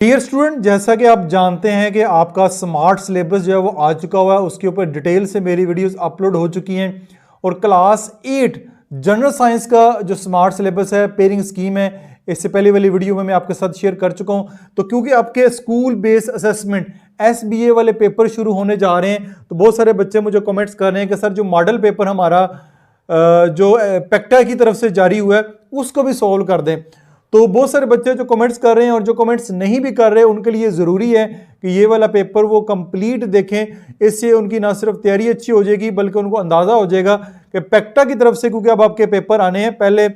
Dear student, जैसा कि आप जानते हैं कि आपका स्मार्ट सिलेबस जो है वो आ चुका हुआ है, उसके ऊपर डिटेल से मेरी वीडियोस अपलोड हो चुकी हैं। और क्लास 8 जनरल साइंस का जो स्मार्ट सिलेबस है, पेयरिंग स्कीम है, इससे पहले वाली वीडियो में मैं आपके साथ शेयर कर चुका हूं। तो क्योंकि आपके स्कूल बेस्ड असेसमेंट SBA वाले पेपर शुरू होने जा रहे हैं, तो बहुत सारे बच्चे मुझे कमेंट्स कर रहे हैं कि सर जो मॉडल पेपर हमारा जो पेक्टा की तरफ से जारी हुआ है उसको भी सॉल्व कर दें। तो बहुत सारे बच्चे जो कमेंट्स कर रहे हैं और जो कमेंट्स नहीं भी कर रहे, उनके लिए ज़रूरी है कि ये वाला पेपर वो कंप्लीट देखें। इससे उनकी ना सिर्फ तैयारी अच्छी हो जाएगी बल्कि उनको अंदाज़ा हो जाएगा कि पेक्टा की तरफ से, क्योंकि अब आपके पेपर आने हैं, पहले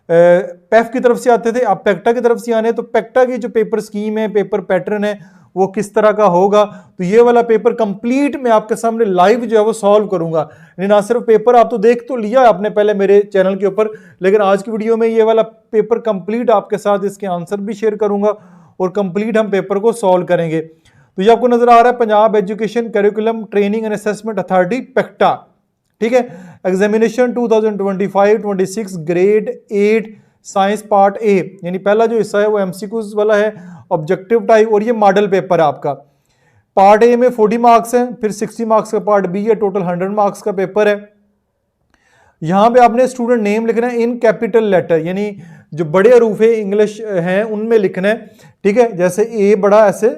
पेफ की तरफ से आते थे, अब पेक्टा की तरफ से आने हैं, तो पेक्टा की जो पेपर स्कीम है, पेपर पैटर्न है, वो किस तरह का होगा। तो ये वाला पेपर कंप्लीट मैं आपके सामने लाइव जो है वो सॉल्व करूंगा। ना सिर्फ पेपर आप तो देख तो लिया आपने पहले मेरे चैनल के ऊपर, लेकिन आज की वीडियो में ये वाला पेपर कंप्लीट आपके साथ इसके आंसर भी शेयर करूंगा और कंप्लीट हम पेपर को सॉल्व करेंगे। तो ये आपको नजर आ रहा है Punjab education curriculum training and assessment authority PECTA, ठीक है। Examination 2025-26 grade 8 science part A, यानी पहला जो हिस्सा है वो MCQs वाला है, ऑब्जेक्टिव टाइप, और ये मॉडल पेपर है आपका। पार्ट ए में 40 मार्क्स हैं, फिर 60 मार्क्स का पार्ट बी है, टोटल 100 मार्क्स का पेपर है। यहां पे आपने स्टूडेंट नेम लिखना है इन कैपिटल लेटर, यानी जो बड़े हरूफ इंग्लिश हैं उनमें लिखना है, ठीक है। जैसे ए बड़ा, ऐसे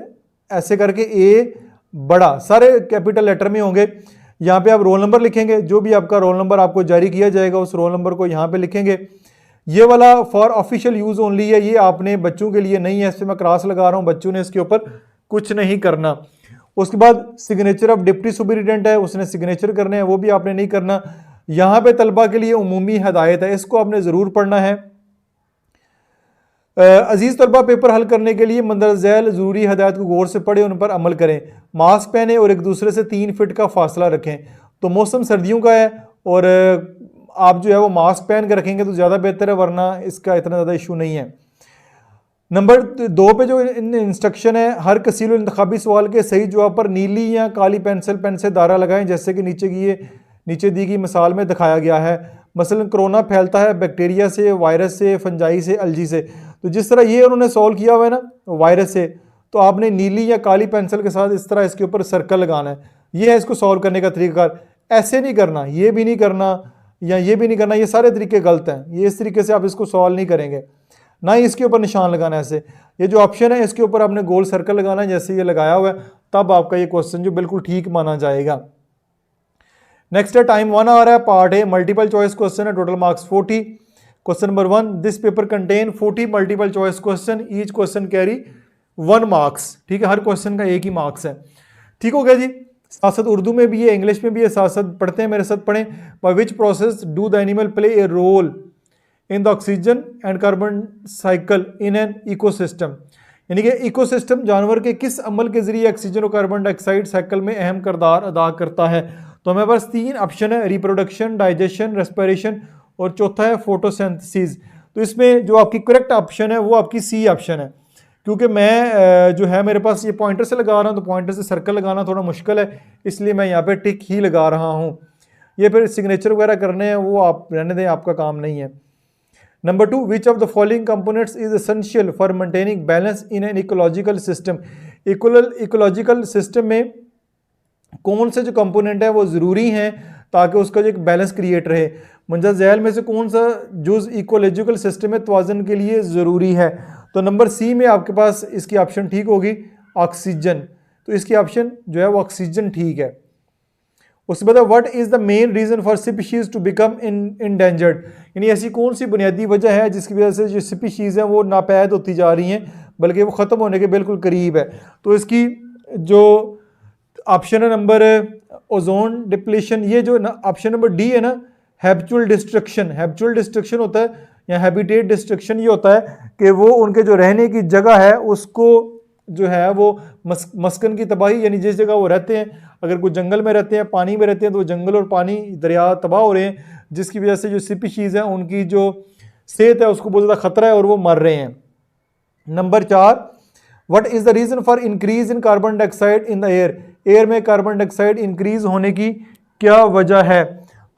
ऐसे करके ए बड़ा, सारे कैपिटल लेटर में होंगे। यहाँ पे आप रोल नंबर लिखेंगे, जो भी आपका रोल नंबर आपको जारी किया जाएगा उस रोल नंबर को यहाँ पे लिखेंगे। ये वाला फॉर ऑफिशियल यूज ओनली है, ये आपने बच्चों के लिए नहीं है, इससे मैं क्रॉस लगा रहा हूँ, बच्चों ने इसके ऊपर कुछ नहीं करना। उसके बाद सिग्नेचर ऑफ डिप्टी सुपरिटेंडेंट है, उसने सिग्नेचर करने हैं, वो भी आपने नहीं करना। यहाँ पे तलबा के लिए उमूमी हदायत है, इसको आपने ज़रूर पढ़ना है। अजीज तलबा, पेपर हल करने के लिए मंदर झैल ज़रूरी हदायत को गौर से पढ़ें, उन पर अमल करें, मास्क पहने और एक दूसरे से 3 फीट का फासला रखें। तो मौसम सर्दियों का है और आप जो है वो मास्क पहन कर रखेंगे तो ज़्यादा बेहतर है, वरना इसका इतना ज़्यादा इशू नहीं है। नंबर 2 पे जो इंस्ट्रक्शन है, हर कसील इंतखाबी सवाल के सही जवाब पर नीली या काली पेंसिल पेन से दायरा लगाएं, जैसे कि नीचे दी गई मिसाल में दिखाया गया है। मसलन कोरोना फैलता है बैक्टीरिया से, वायरस से, फंजाई से, अलजी से। तो जिस तरह ये उन्होंने सॉल्व किया हुआ है ना वायरस से, तो आपने नीली या काली पेंसिल के साथ इस तरह इसके ऊपर सर्कल लगाना है। ये है इसको सॉल्व करने का तरीका। ऐसे नहीं करना, ये भी नहीं करना या ये भी नहीं करना, ये सारे तरीके गलत हैं। ये इस तरीके से आप इसको सॉल्व नहीं करेंगे, ना ही इसके ऊपर निशान लगाना है ऐसे। ये जो ऑप्शन है इसके ऊपर आपने गोल सर्कल लगाना है, जैसे ये लगाया हुआ है, तब आपका ये क्वेश्चन जो बिल्कुल ठीक माना जाएगा। नेक्स्ट है टाइम 1 आ रहा है, part A multiple choice question है, total marks 40। Question number 1, this paper contain 40 multiple choice question, each question carry 1 marks, ठीक है। हर क्वेश्चन का 1 ही मार्क्स है, ठीक हो गया जी। साथ साथ उर्दू में भी है, इंग्लिश में भी है, साथ साथ पढ़ते हैं, मेरे साथ पढ़ें। By which process do the animal play a role in the oxygen and carbon cycle in an ecosystem, यानी कि इकोसिस्टम जानवर के किस अमल के जरिए ऑक्सीजन और कार्बन डाइऑक्साइड साइकिल में अहम किरदार अदा करता है। तो हमें पास 3 ऑप्शन है, रिप्रोडक्शन, डाइजेशन, रेस्पिरेशन, और चौथा है फोटोसिंथेसिस। तो इसमें जो आपकी करेक्ट ऑप्शन है वो आपकी सी ऑप्शन है। क्योंकि मैं जो है मेरे पास ये पॉइंटर से लगा रहा हूँ, तो पॉइंटर से सर्कल लगाना थोड़ा मुश्किल है, इसलिए मैं यहाँ पे टिक ही लगा रहा हूँ। ये फिर सिग्नेचर वगैरह करने हैं, वो आप रहने दें, आपका काम नहीं है। Number 2, which of the following components is essential for maintaining balance in an ecological system. Ecological system में कौन से जो कंपोनेंट है वो ज़रूरी हैं ताकि उसका जो एक बैलेंस क्रिएट रहे। मंजर झैल में से कौन सा जुज इकोलॉजिकल सिस्टम में तवाज़ुन के लिए ज़रूरी है। तो नंबर सी में आपके पास इसकी ऑप्शन ठीक होगी, ऑक्सीजन। तो इसकी ऑप्शन जो है वो ऑक्सीजन ठीक है। उसके बाद what is the main reason for species to become endangered, यानी ऐसी कौन सी बुनियादी वजह है जिसकी वजह से जो स्पीशीज़ हैं वो नापैद होती जा रही हैं, बल्कि वो ख़त्म होने के बिल्कुल करीब है। तो इसकी जो ऑप्शन है नंबर ओजोन डिप्लीशन, ये जो ऑप्शन नंबर डी है ना, हैबिचुअल डिस्ट्रक्शन। हैबिचुअल डिस्ट्रक्शन होता है या हैबिटेट डिस्ट्रक्शन, ये होता है कि वो उनके जो रहने की जगह है उसको जो है वो मस्कन की तबाही, यानी जिस जगह वो रहते हैं, अगर कोई जंगल में रहते हैं, पानी में रहते हैं, तो जंगल और पानी दरिया तबाह हो रहे हैं, जिसकी वजह से जो स्पीशीज़ हैं उनकी जो सेहत है उसको बहुत ज़्यादा खतरा है और वो मर रहे हैं। Number 4, what is the reason for increase in carbon dioxide in the air में कार्बन डाइऑक्साइड इंक्रीज होने की क्या वजह है।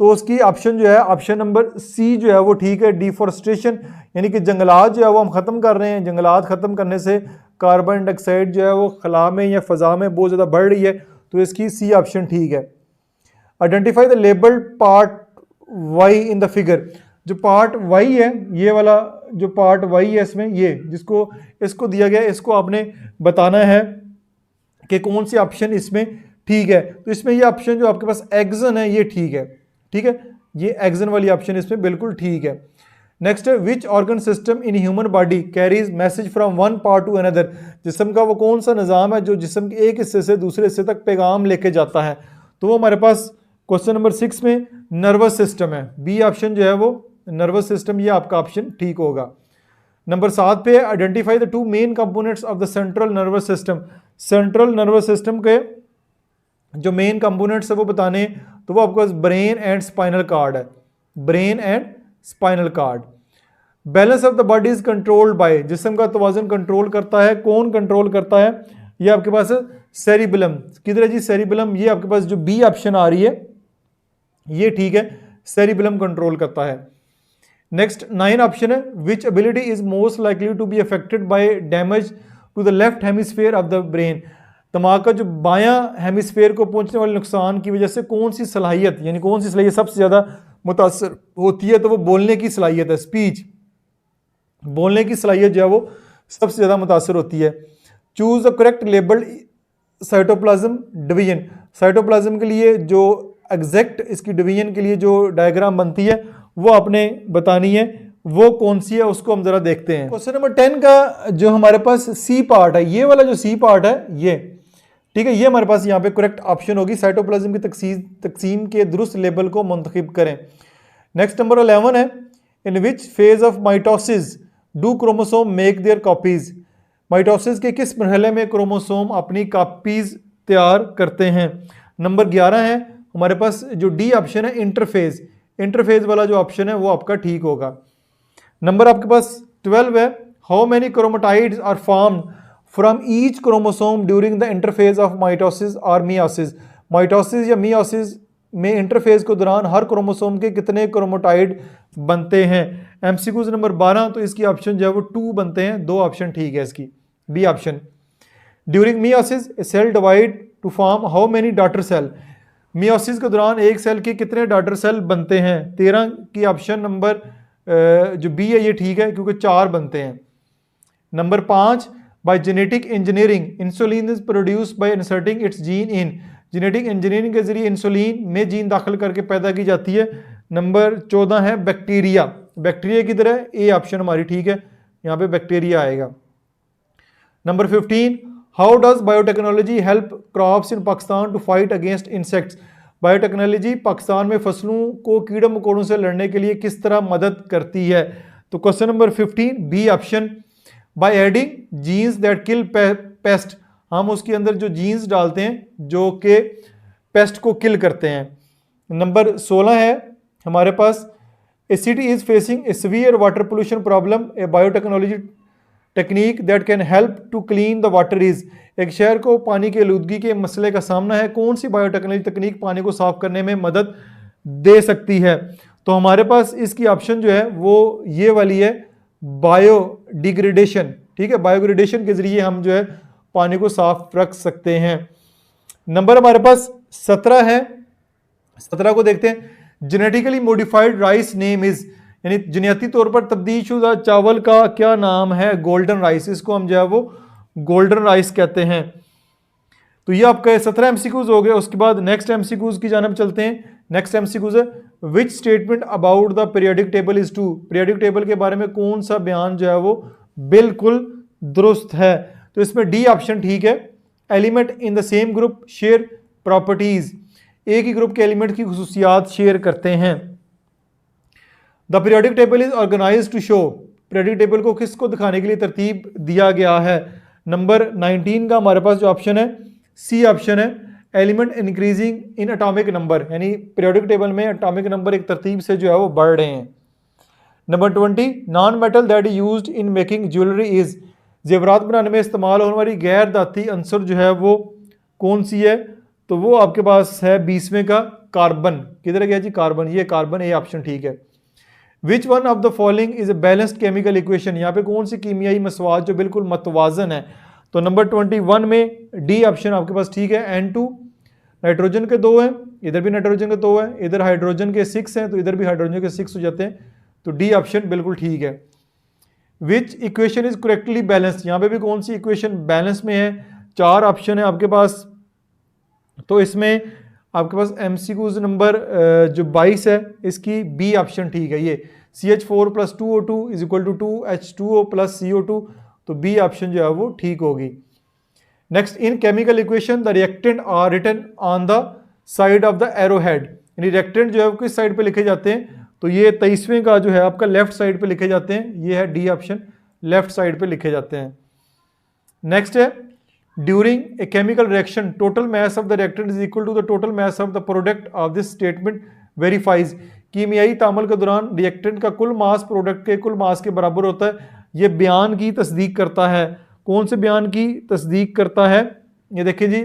तो उसकी ऑप्शन जो है, ऑप्शन नंबर सी जो है वो ठीक है, डिफॉरेस्टेशन, यानी कि जंगलात जो है वो हम ख़त्म कर रहे हैं, जंगलात ख़त्म करने से कार्बन डाइऑक्साइड जो है वो खला में या फ़ज़ा में बहुत ज़्यादा बढ़ रही है, तो इसकी सी ऑप्शन ठीक है। Identify the labelled part Y in the figure, जो पार्ट वाई है, ये वाला जो पार्ट वाई है इसमें, ये जिसको इसको दिया गया है, इसको आपने बताना है कि कौन सी ऑप्शन इसमें ठीक है। तो इसमें ये ऑप्शन जो आपके पास एक्सन है ये ठीक है, ठीक है, ये एक्सन वाली ऑप्शन इसमें बिल्कुल ठीक है। नेक्स्ट है which organ system in human body carries message from one part two another, जिस्म का वो कौन सा निज़ाम है जो जिस्म के एक हिस्से से दूसरे हिस्से तक पैगाम लेके जाता है। तो वो हमारे पास क्वेश्चन नंबर 6 में नर्वस सिस्टम है, बी ऑप्शन जो है वो नर्वस सिस्टम, ये आपका ऑप्शन ठीक होगा। नंबर 7 पे identify the two main components of the central nervous system, central nervous system के जो मेन कंपोनेंट्स है वो बताने, तो वो आपके पास ब्रेन एंड स्पाइनल कार्ड है, brain and spinal cord. Balance of the body is controlled by, जिस्म का तवाज़ुन कंट्रोल करता है, कौन कंट्रोल करता है, ये आपके पास सेरिबेलम, किधर है जी सेरिबेलम, ये आपके पास जो बी ऑप्शन आ रही है ये ठीक है, सेरिबेलम कंट्रोल करता है। नेक्स्ट 9 ऑप्शन है which ability is most likely to be affected by damage to the left hemisphere of the brain, दिमाग का जो बायां हेमिस्फीयर को पहुंचने वाले नुकसान की वजह से कौन सी सलाहियत, यानी कौन सी सलाहियत सबसे ज़्यादा मुतासर होती है, तो वो बोलने की सलाहियत है, स्पीच, बोलने की सलाहियत जो है वो सबसे ज़्यादा मुतासर होती है। Choose the correct labelled cytoplasm division, cytoplasm के लिए जो एग्जैक्ट इसकी डिवीजन के लिए जो डायग्राम बनती है वो आपने बतानी है, वो कौन सी है उसको हम ज़रा देखते हैं। क्वेश्चन नंबर 10 का जो हमारे पास सी पार्ट है, ये वाला जो सी पार्ट है ये ठीक है, ये हमारे पास यहाँ पे करेक्ट ऑप्शन होगी, साइटोप्लाज्म की तकसीम के दुरुस्त लेबल को मुंतखब करें। नेक्स्ट नंबर 11 है in which phase of mitosis do chromosome make their copies, mitosis के किस मरहले में क्रोमोसोम अपनी कॉपीज तैयार करते हैं। नंबर 11 है हमारे पास जो डी ऑप्शन है इंटरफेज, इंटरफेज वाला जो ऑप्शन है वो आपका ठीक होगा। नंबर आपके पास 12 है how many chromatids are formed from each chromosome during the interphase of mitosis और मियोसिस, माइटोसिस या मियोसिस में इंटरफेज के दौरान हर क्रोमोसोम के कितने क्रोमेटाइड बनते हैं। एमसीक्यूज नंबर 12, तो इसकी ऑप्शन जो है वो 2 बनते हैं, 2 ऑप्शन ठीक है इसकी, B option. During meiosis a cell divide to form how many daughter cell, meiosis के दौरान एक सेल के कितने डॉटर सेल बनते हैं, 13 की ऑप्शन नंबर जो बी है ये ठीक है क्योंकि 4 बनते हैं। Number 5 bye genetic engineering insulin is produce by inserting it's gene in, genetic engineering के जरिए इंसुलिन में जीन दाखिल करके पैदा की जाती है। नंबर 14 है बैक्टीरिया, बैक्टीरिया किधर है, ए ऑप्शन हमारी ठीक है, यहाँ पे बैक्टीरिया आएगा। Number 15 how does biotechnology help crops in Pakistan to fight against insects, biotechnology Pakistan में फसलों को कीड़े मकोड़ों से लड़ने के लिए किस तरह मदद करती है। तो question number 15 B option, by adding genes that kill pest, हम उसके अंदर जो जीन्स डालते हैं जो कि पेस्ट को किल करते हैं। नंबर 16 है हमारे पास a city is facing a severe water pollution problem, a biotechnology technique that can help to clean the water is, एक शहर को पानी की आलूदगी के मसले का सामना है, कौन सी बायोटेक्नोलॉजी तकनीक पानी को साफ करने में मदद दे सकती है। तो हमारे पास इसकी ऑप्शन जो है वो ये वाली है, बायोडिग्रेडेशन, ठीक है, बायोडिग्रेडेशन के जरिए हम जो है पानी को साफ रख सकते हैं। नंबर हमारे पास 17 है, 17 को देखते हैं, genetically modified rice name is, यानी जनियाती तौर पर तब्दील शुदा चावल का क्या नाम है, गोल्डन राइस, इसको हम जो है वो गोल्डन राइस कहते हैं। तो ये आपका 17 एमसीक्यूज हो गए। उसके बाद नेक्स्ट एमसीक्यूज की जानब चलते हैं। नेक्स्ट एमसीक्यूज है which statement about the periodic table is true, periodic table के बारे में कौन सा बयान जो है वो बिल्कुल दुरुस्त है। तो इसमें डी ऑप्शन ठीक है, element in the same group share properties, एक ही ग्रुप के एलिमेंट की खुसूसियात शेयर करते हैं। The periodic table is organise to show, periodic table को किसको दिखाने के लिए तरतीब दिया गया है। नंबर 19 का हमारे पास जो ऑप्शन है सी ऑप्शन है, element increasing in atomic number, यानी पीरियडिक टेबल में एटॉमिक नंबर एक तरतीब से जो है वो बढ़ रहे हैं। Number 20 non metal that used in making jewellery is, जेवरात बनाने में इस्तेमाल होने वाली गैर धाती अंसर जो है वो कौन सी है। तो वो आपके पास है 20वें का कार्बन, किधर गया जी कार्बन, ये कार्बन, ए ऑप्शन ठीक है। Which one of the following is a balanced chemical equation, यहाँ पे कौन सी कीमियाई मसवाद जो बिल्कुल मतवाजन है। तो नंबर 21 में डी ऑप्शन आपके पास ठीक है। N2 नाइट्रोजन के 2 हैं, इधर भी नाइट्रोजन के 2 हैं, इधर हाइड्रोजन के 6 हैं, तो इधर भी हाइड्रोजन के 6 हो जाते हैं, तो डी ऑप्शन बिल्कुल ठीक है। विच इक्वेशन इज करेक्टली बैलेंस्ड, यहाँ पे भी कौन सी इक्वेशन बैलेंस में है? 4 ऑप्शन है आपके पास, तो इसमें आपके पास MCQs नंबर जो 22 है इसकी बी ऑप्शन ठीक है। ये CH4 + 2O2 = 2H2O + CO2, तो बी ऑप्शन जो है वो ठीक होगी। Next, in chemical equation the reactant are written on the side of the arrow head, यानी रिएक्टेंट जो है वो किस साइड पे लिखे जाते हैं? तो ये 23वें का जो है आपका लेफ्ट साइड पे लिखे जाते हैं, ये है डी ऑप्शन, लेफ्ट साइड पे लिखे जाते हैं। नेक्स्ट है, during a chemical reaction total mass of the reactant is equal to the total mass of the product of this statement verifies, कीमियाई तामल के दौरान रिएक्टेंट का कुल मास प्रोडक्ट के कुल मास के बराबर होता है। ये बयान की तस्दीक करता है। कौन से बयान की तस्दीक करता है? ये देखिए जी,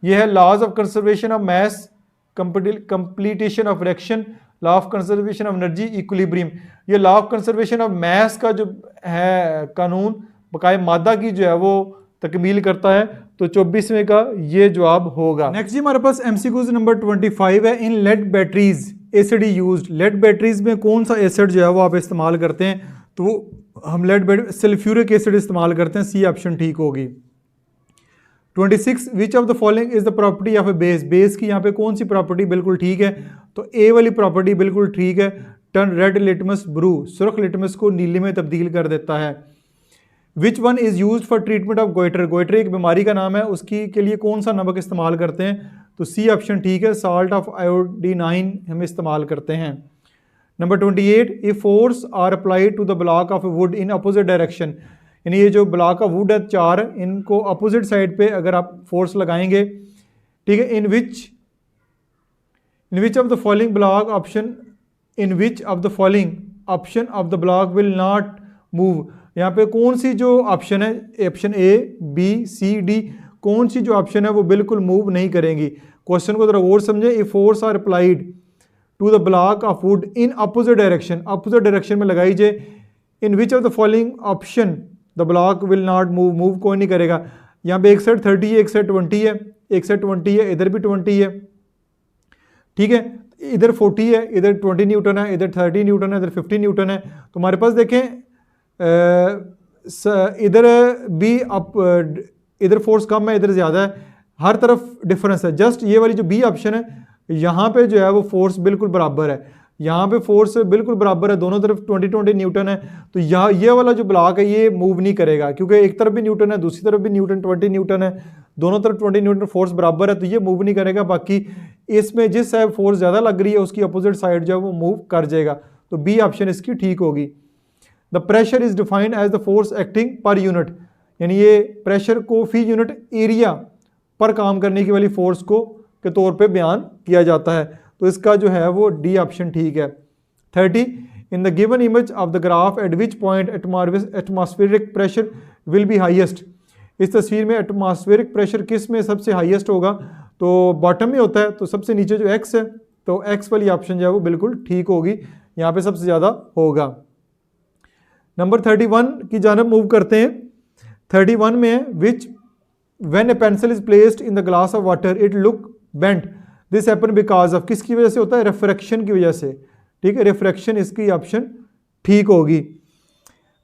ये है laws of conservation of mass, completion of reaction, law of conservation of energy, equilibrium. ये law of conservation of mass का जो है कानून बकाया मादा की जो है वो तकमील करता है, तो 24वें का ये जवाब होगा। नेक्स्ट जी हमारे पास MCQs नंबर 25 है। In lead batteries acid used, lead batteries में कौन सा एसिड जो है वो आप इस्तेमाल करते हैं? तो हम लेड सल्फ्यूरिक एसिड इस्तेमाल करते हैं, सी ऑप्शन ठीक होगी। 26, विच of the following is the property of A base, base की यहाँ पे कौन सी प्रॉपर्टी बिल्कुल ठीक है? तो ए वाली प्रॉपर्टी बिल्कुल ठीक है, टर्न रेड लिटमस ब्रू, सुर्ख लिटमस को नीले में तब्दील कर देता है। Which one is use for treatment of goitre, goitre एक बीमारी का नाम है, उसकी के लिए कौन सा नमक इस्तेमाल करते हैं? तो सी ऑप्शन ठीक है, साल्ट ऑफ आयोडीनाइन हम इस्तेमाल करते हैं। Number 28, if force are applied to the block of wood in opposite direction, यानी ये जो ब्लॉक ऑफ वुड है 4, इनको अपोजिट साइड पे अगर आप फोर्स लगाएंगे, ठीक है, in which of the following block option, in which of the following option of the block will not move, यहाँ पे कौन सी जो ऑप्शन है, option A, B, C, D, कौन सी जो ऑप्शन है वो बिल्कुल मूव नहीं करेंगी? क्वेश्चन को जरा और समझें। If force are applied to the block of wood in opposite direction, opposite direction में लगाइए, in which of the following option the block will not move, move कोई नहीं करेगा। यहाँ पे एक साइड 30 है, एक साइड 20 है, एक साइड 20 है, इधर भी 20 है, ठीक है, इधर 40 है, इधर 20 न्यूटन है, इधर 30 न्यूटन है, इधर 50 न्यूटन है। तो हमारे पास देखें इधर भी इधर फोर्स कम है, इधर ज़्यादा है, हर तरफ डिफरेंस है। जस्ट ये वाली जो बी ऑप्शन है, यहाँ पे जो है वो फोर्स बिल्कुल बराबर है, यहाँ पे फोर्स बिल्कुल बराबर है, दोनों तरफ 20 न्यूटन है। तो यहाँ ये वाला जो ब्लॉक है ये मूव नहीं करेगा, क्योंकि एक तरफ भी न्यूटन है, दूसरी तरफ भी न्यूटन, 20 न्यूटन है, दोनों तरफ 20 न्यूटन फोर्स बराबर है, तो ये मूव नहीं करेगा। बाकी इसमें जिस साइड फोर्स ज़्यादा लग रही है उसकी अपोजिट साइड जो है वो मूव कर जाएगा, तो बी ऑप्शन इसकी ठीक होगी। The pressure is defined as the force acting per unit, यानी ये प्रेशर को फी यूनिट एरिया पर काम करने की वाली फोर्स को के तौर पे बयान किया जाता है, तो इसका जो है वो डी ऑप्शन ठीक है। 30, in the given image of the graph at which point atmospheric pressure will be highest, इस तस्वीर में एटमॉस्फेरिक प्रेशर किस में सबसे हाईएस्ट होगा? तो बॉटम में होता है, तो सबसे नीचे जो एक्स है, तो एक्स वाली ऑप्शन जो है वो बिल्कुल ठीक होगी, यहाँ पे सबसे ज़्यादा होगा। नंबर 31 की जानब मूव करते हैं। 31 में है, विच when A pencil is placed in the glass of water it look bent, this happen because of, किसकी वजह से होता है? रिफ्रैक्शन की वजह से, ठीक है, रिफ्रैक्शन इसकी ऑप्शन ठीक होगी।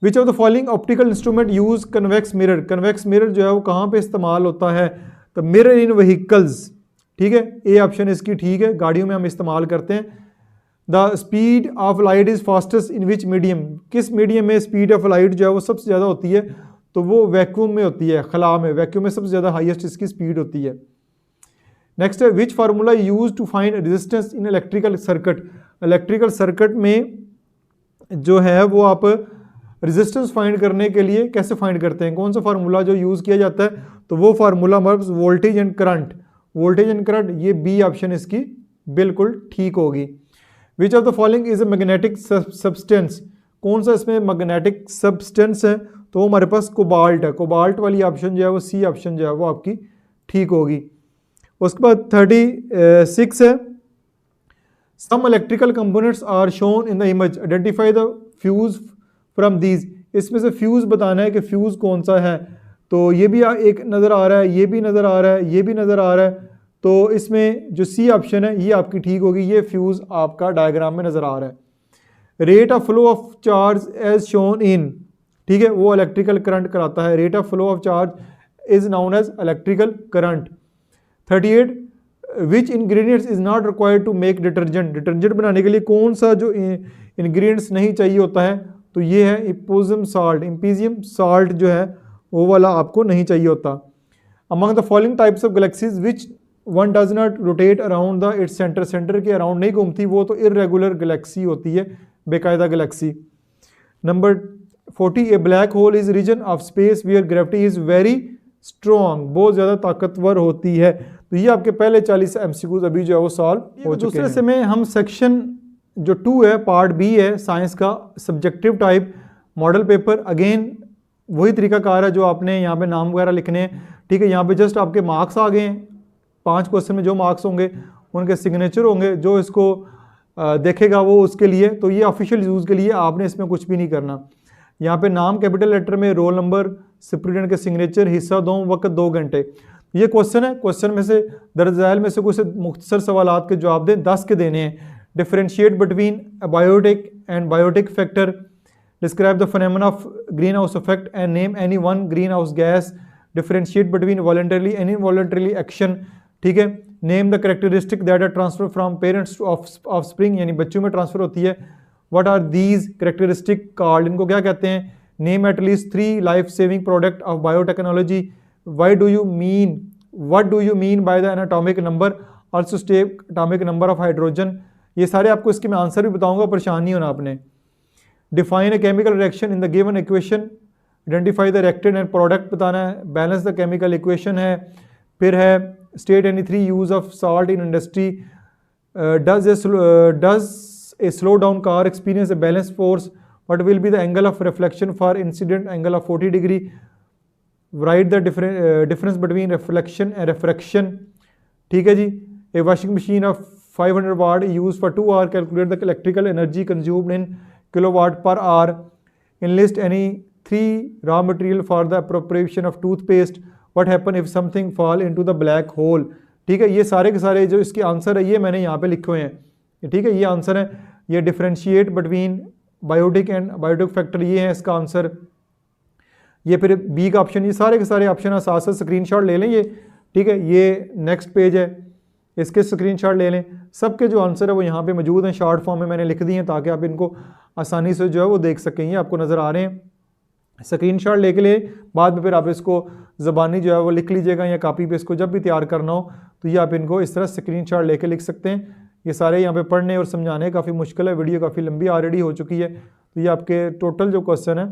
विच of the following optical instrument use convex mirror, convex mirror जो है वो कहाँ पे इस्तेमाल होता है? तो मिरर इन व्हीकल्स, ठीक है, ए ऑप्शन इसकी ठीक है, गाड़ियों में हम इस्तेमाल करते हैं। The speed of light is fastest in which medium, किस मीडियम में स्पीड ऑफ लाइट जो है वो सबसे ज़्यादा होती है? तो वो वैक्यूम में होती है, खला में, वैक्यूम में सबसे ज़्यादा हाईएस्ट इसकी स्पीड होती है। नेक्स्ट है, which formula use to find resistance in electrical circuit, electrical circuit में जो है वो आप रेजिस्टेंस फाइंड करने के लिए कैसे फाइंड करते हैं? कौन सा फार्मूला जो यूज़ किया जाता है? तो वो फार्मूला हमारे voltage and current, voltage and current, ये बी ऑप्शन इसकी बिल्कुल ठीक होगी। विच of the following is a magnetic substance, कौन सा इसमें मैग्नेटिक सब्सटेंस है? तो हमारे पास कोबाल्ट है, कोबाल्ट वाली ऑप्शन जो है वो सी ऑप्शन जो है वो आपकी ठीक होगी। उसके बाद 36 है, some electrical components are shown in the image, identify the fuse from these, इसमें से फ्यूज बताना है कि फ्यूज कौन सा है, तो ये भी एक नज़र आ रहा है, ये भी नज़र आ रहा है, ये भी नज़र आ रहा है। तो इसमें जो सी ऑप्शन है ये आपकी ठीक होगी, ये फ्यूज़ आपका डायग्राम में नज़र आ रहा है। Rate of flow of charge as shown in, ठीक है, वो इलेक्ट्रिकल करंट कराता है। Rate of flow of charge is known as electrical current. 38 which ingredients is not required to make detergent, detergent बनाने के लिए कौन सा जो इंग्रेडिएंट्स नहीं चाहिए होता है, तो ये है इपोजियम साल्ट। इम्पीजियम साल्ट जो है वो वाला आपको नहीं चाहिए होता। Among the following types of galaxies which one does not rotate around the its centre, centre के अराउंड नहीं घूमती, वो तो इरेगुलर गैलेक्सी होती है, बेकायदा galaxy. Number 40 a black hole is region of space where gravity is very strong, बहुत ज़्यादा ताकतवर होती है। तो ये आपके पहले 40 MCQs अभी जो है वो सॉल्व हो चुके हैं। दूसरे से में हम सेक्शन जो 2 है, पार्ट बी है साइंस का, subjective type model paper. Again वही तरीकाकार है जो आपने यहाँ पे नाम वगैरह लिखने हैं, ठीक है। यहाँ पे जस्ट आपके मार्क्स आ गए हैं, 5 क्वेश्चन में जो मार्क्स होंगे उनके सिग्नेचर होंगे, जो इसको देखेगा वो उसके लिए। तो ये ऑफिशियल यूज़ के लिए, आपने इसमें कुछ भी नहीं करना। यहाँ पे नाम कैपिटल लेटर में, रोल नंबर, सुप्रिटेंडेंट के सिग्नेचर, हिस्सा दो, वक्त 2 घंटे। ये क्वेश्चन है, क्वेश्चन में से दर्ज झैल में से कुछ मुख्तसर सवालात के जवाब दें, 10 के देने हैं। Differentiate between biotic and biotic factor, describe the phenomena of green house effect and name any one green house gas, differentiate between voluntarily and involuntarily action, ठीक है। Name the characteristic that are transfer from parents to offspring, यानी बच्चों में transfer होती है। What are these characteristic called, इनको क्या कहते हैं। Name at least 3 life saving product of biotechnology, what do you mean by the anatomic number, also state atomic number of hydrogen. ये सारे आपको इसके मैं आंसर भी बताऊंगा, परेशान नहीं होना आपने। Define a chemical reaction in the given equation, identify the reactant and product बताना है। बैलेंस द केमिकल इक्वेशन है। फिर है state any 3 use of salt in industry, does a slow down car experience a balance force, what will be the angle of reflection for incident angle of 40 degree, right the difference between reflection and refraction, ठीक है जी। ए washing machine of 500 watt use for 2 hour, calculate the electrical energy consumed in kilowatt per hour. Enlist any 3 raw material for the preparation of toothpaste, what happen if something fall into the black hole, ठीक है। ये सारे के सारे जो इसके answer है ये मैंने यहाँ पे लिखे हुए हैं, ठीक है। ये आंसर है, ये differentiate between biotic and biotic factor, ये है इसका आंसर। ये फिर बी का ऑप्शन, ये सारे के सारे ऑप्शन है, साथ साथ स्क्रीनशॉट ले लें ये, ठीक है। ये नेक्स्ट पेज है, इसके स्क्रीनशॉट ले लें। सबके जो आंसर है वो यहाँ पे मौजूद हैं, शॉर्ट फॉर्म में मैंने लिख दिए हैं ताकि आप इनको आसानी से जो है वो देख सकें। ये आपको नज़र आ रहे हैं, स्क्रीनशॉट लेके ले, बाद में फिर आप इसको ज़बानी जो है वो लिख लीजिएगा, या कापी पे इसको जब भी तैयार करना हो तो ये आप इनको इस तरह स्क्रीनशॉट लेके लिख सकते हैं। ये सारे यहाँ पे पढ़ने और समझाने काफ़ी मुश्किल है, वीडियो काफ़ी लंबी ऑलरेडी हो चुकी है। तो ये आपके टोटल जो क्वेश्चन है,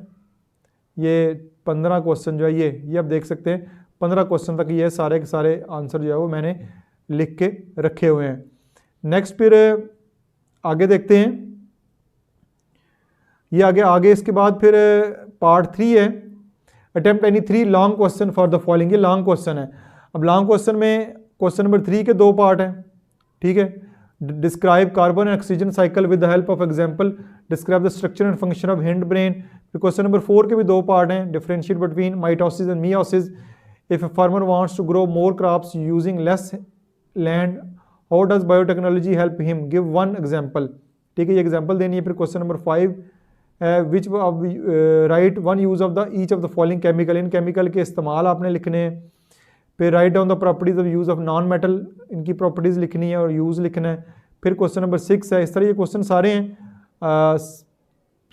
ये 15 क्वेश्चन जो है ये आप देख सकते हैं, 15 क्वेश्चन तक ये सारे के सारे आंसर जो है वो मैंने लिख के रखे हुए हैं। नेक्स्ट फिर आगे देखते हैं, ये आगे इसके बाद फिर पार्ट 3 है, attempt any 3 long question for the following. ये लॉन्ग क्वेश्चन है। अब लॉन्ग क्वेश्चन में क्वेश्चन नंबर 3 के 2 पार्ट हैं, ठीक है। Describe carbon and oxygen cycle with the help of example, describe the structure and function of hind brain. फिर question number 4 के भी 2 पार्ट हैं, differentiate between mitosis and meiosis, if a farmer wants to grow more crops using less land, how does biotechnology help him, give 1 example, ठीक है। ये example देनी है। फिर question number 5 which right 1 use of the each of the following chemical, in chemical के इस्तेमाल आपने लिखने हैं। फिर write down the properties of use of non metal, इनकी प्रॉपर्टीज़ लिखनी है और यूज़ लिखना है। फिर क्वेश्चन नंबर 6 है। इस तरह ये क्वेश्चन सारे हैं।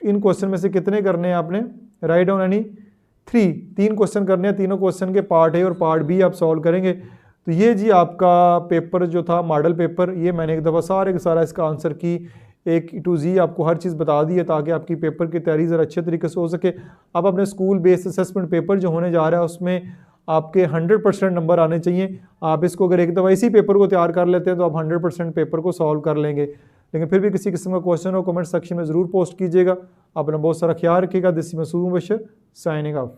इन क्वेश्चन में से कितने करने हैं आपने, राइट डाउन एनी 3 क्वेश्चन करने हैं। तीनों क्वेश्चन के पार्ट ए और पार्ट बी आप सॉल्व करेंगे। तो ये जी आपका पेपर जो था, मॉडल पेपर, ये मैंने एक दफ़ा सारे का सारा इसका आंसर की एक टू जी आपको हर चीज़ बता दी है ताकि आपकी पेपर की तैयारी ज़रा अच्छे तरीके से हो सके। अब अपने स्कूल बेस्ड असेसमेंट पेपर जो होने जा रहा है उसमें आपके 100% नंबर आने चाहिए। आप इसको अगर एक दफ़ा इसी पेपर को तैयार कर लेते हैं तो आप 100% पेपर को सॉल्व कर लेंगे। लेकिन फिर भी किसी किस्म का क्वेश्चन हो कमेंट सेक्शन में ज़रूर पोस्ट कीजिएगा। अपना बहुत सारा ख्याल रखिएगा। This Masood Mubashar signing of.